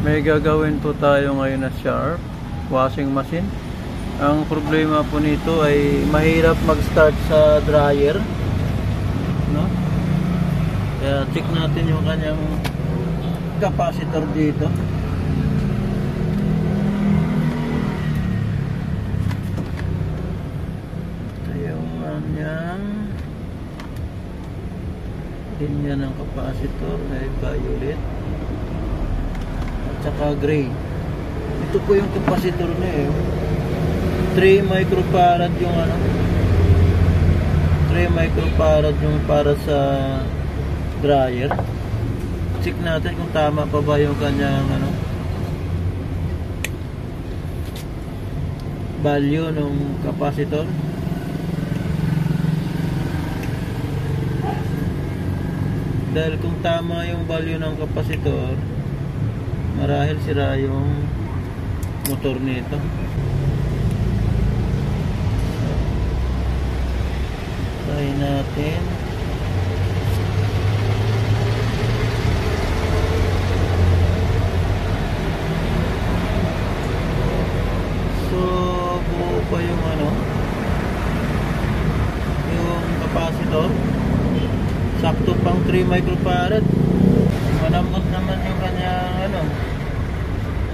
May gagawin po tayo ngayon na sharp washing machine. Ang problema po nito ay mahirap mag-start sa dryer, no? Kaya check natin yung kanyang capacitor dito. Ito yung kanyang linya ng capacitor, may violet tsaka gray. Ito po yung capacitor na 3 microfarad yung 3 microfarad yung para sa dryer. Check natin kung tama pa ba yung kanyang value ng capacitor. Dahil kung tama yung value ng capacitor, marahil sira yung motor nito. Try natin. So buo pa yung yung capacitor. Sakto pang 3 microfarad. Malambot naman yung kanyang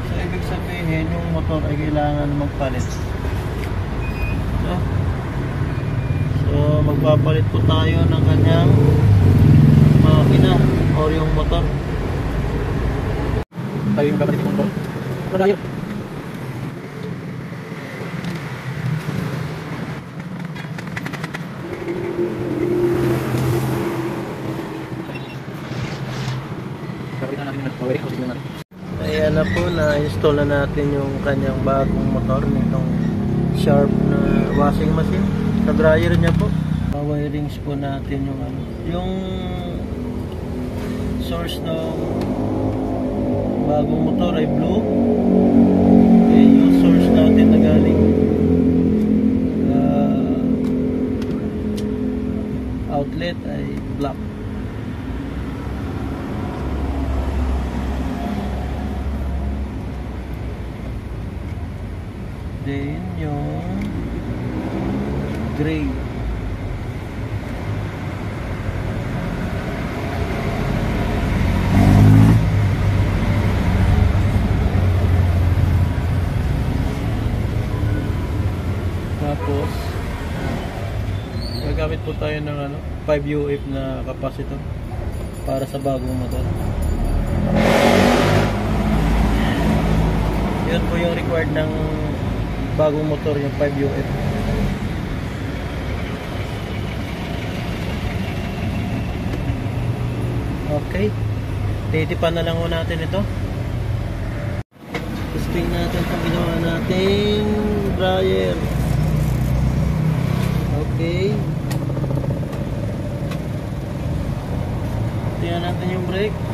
so ibig sabihin yung motor ay kailangan magpalit. So magpapalit po tayo ng kanyang makina o yung motor. Tayo yung papalit yung motor. Tayo. Ayan na po, na-install na natin yung kanyang bagong motor nitong Sharp na washing machine. Sa dryer niya po. Pa-wirings po natin yung source ng bagong motor ay blue. Okay, yung source natin na galing outlet ay black. Then yung gray. Tapos gagamit po tayo ng 5 UF na capacitor para sa bagong motor. Yun po yung required ng bagong motor, yung 5 UF. Okay, titipan na lang po natin ito. Testing natin itong ginawa natin dryer. Okay, tingnan natin yung brake.